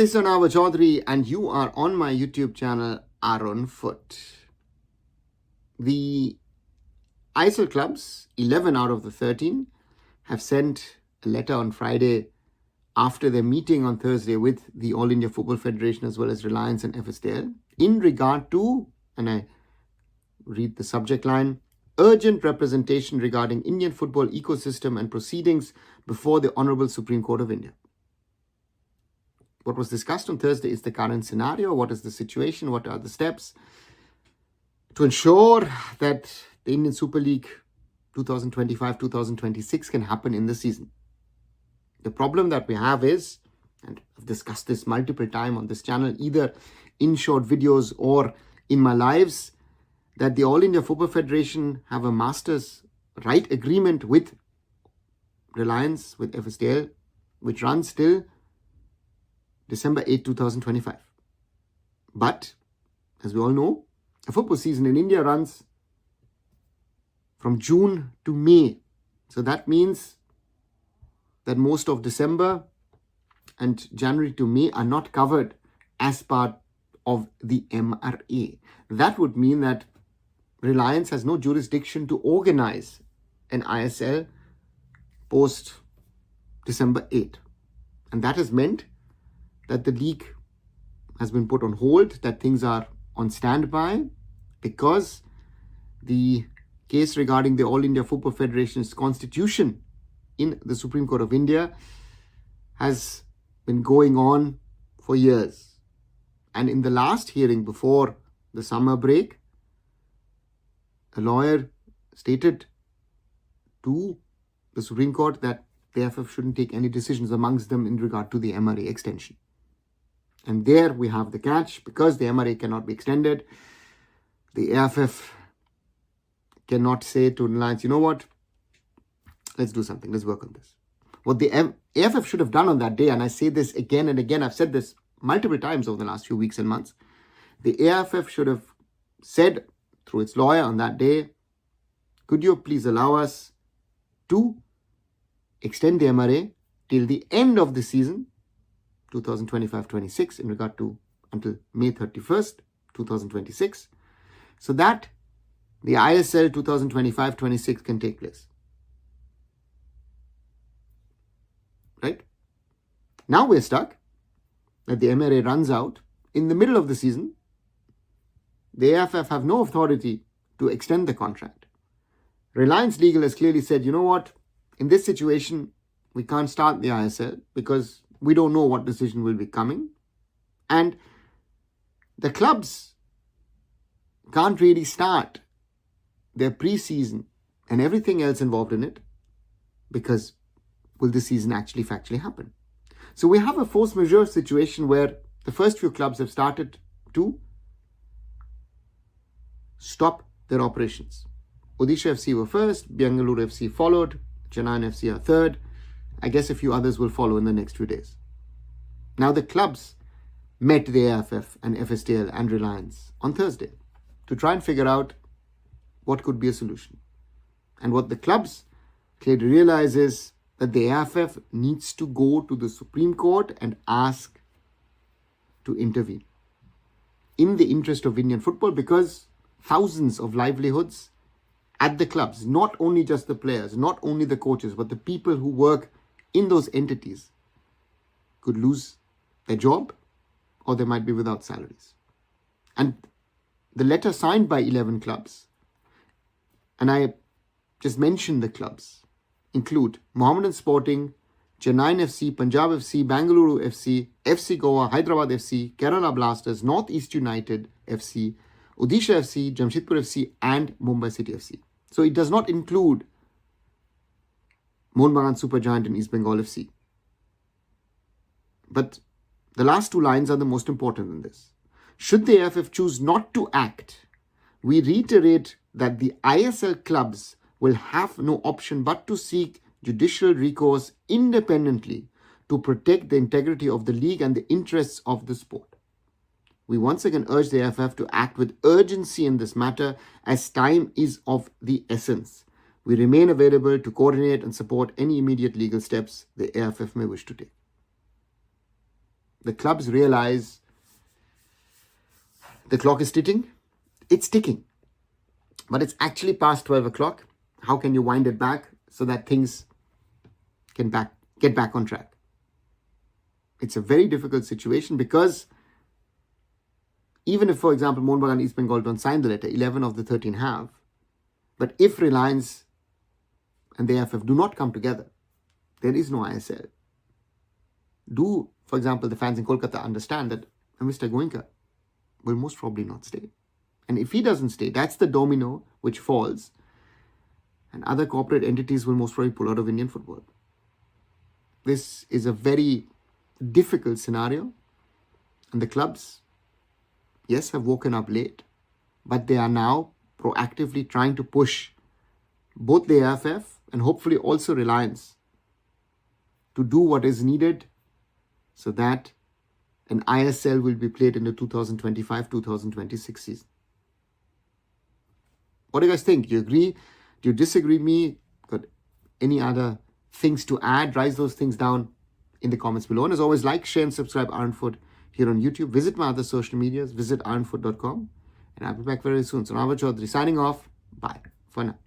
This is Arunava Chaudhuri and you are on my YouTube channel Arunfoot. The ISL Clubs, 11 out of the 13, have sent a letter on Friday after their meeting on Thursday with the All India Football Federation as well as Reliance and FSDL in regard to, and I read the subject line, urgent representation regarding Indian football ecosystem and proceedings before the Honourable Supreme Court of India. What was discussed on Thursday is the current scenario. What is the situation? What are the steps to ensure that the Indian Super League 2025-2026 can happen in the season? The problem that we have is, and I've discussed this multiple times on this channel, either in short videos or in my lives, that the All India Football Federation have a master's right agreement with Reliance, with FSDL, which runs till December 8, 2025. But, as we all know, a football season in India runs from June to May. So that means that most of December and January to May are not covered as part of the MRA. That would mean that Reliance has no jurisdiction to organize an ISL post December 8. And that has meant that the league has been put on hold, that things are on standby because the case regarding the All India Football Federation's constitution in the Supreme Court of India has been going on for years. And in the last hearing before the summer break, a lawyer stated to the Supreme Court that the AIFF shouldn't take any decisions amongst them in regard to the MRA extension. And there we have the catch. Because the MRA cannot be extended, the AIFF cannot say to Reliance, you know what, let's do something, let's work on this. What the AIFF should have done on that day, and I say this again and again, I've said this multiple times over the last few weeks and months, the AIFF should have said through its lawyer on that day, could you please allow us to extend the MRA till the end of the season, 2025-26, in regard to until May 31st, 2026, so that the ISL 2025-26 can take place. Right? Now we're stuck that the MRA runs out in the middle of the season. The AIFF have no authority to extend the contract. Reliance Legal has clearly said, you know what, in this situation, we can't start the ISL because we don't know what decision will be coming. And the clubs can't really start their pre-season and everything else involved in it because will the season actually factually happen? So we have a force majeure situation where the first few clubs have started to stop their operations. Odisha FC were first, Bengaluru FC followed, Chennaiyin FC are third. I guess a few others will follow in the next few days. Now the clubs met the AIFF and FSDL and Reliance on Thursday to try and figure out what could be a solution. And what the clubs clearly realize is that the AIFF needs to go to the Supreme Court and ask to intervene in the interest of Indian football, because thousands of livelihoods at the clubs, not only just the players, not only the coaches, but the people who work in those entities could lose their job or they might be without salaries. And the letter signed by 11 clubs, and I just mentioned the clubs, include Mohammedan Sporting, Chennaiyin FC, Punjab FC, Bengaluru FC, FC Goa, Hyderabad FC, Kerala Blasters, Northeast United FC, Odisha FC, Jamshedpur FC and Mumbai City FC. So it does not include Mohun Bagan Supergiant and East Bengal FC. But the last two lines are the most important in this. Should the AIFF choose not to act, we reiterate that the ISL clubs will have no option but to seek judicial recourse independently to protect the integrity of the league and the interests of the sport. We once again urge the AIFF to act with urgency in this matter as time is of the essence. We remain available to coordinate and support any immediate legal steps the AIFF may wish to take. the clubs realize the clock is ticking. It's ticking. But it's actually past 12 o'clock. How can you wind it back so that things can get back on track? It's a very difficult situation because even if, for example, Mohun Bagan East Bengal don't sign the letter, 11 of the 13 have, but if Reliance and the AIFF do not come together, there is no ISL. Do, for example, the fans in Kolkata understand that Mr. Goenka will most probably not stay. And if he doesn't stay, that's the domino which falls, and other corporate entities will most probably pull out of Indian football. This is a very difficult scenario, and the clubs, yes, have woken up late, but they are now proactively trying to push both the AIFF and hopefully also Reliance to do what is needed so that an ISL will be played in the 2025-2026 season. What do you guys think? Do you agree? Do you disagree with me? Got any other things to add? Write those things down in the comments below. And as always, like, share and subscribe Arunfoot here on YouTube. Visit my other social medias. Visit arunfoot.com. And I'll be back very soon. So Arunava Chaudhuri signing off. Bye for now.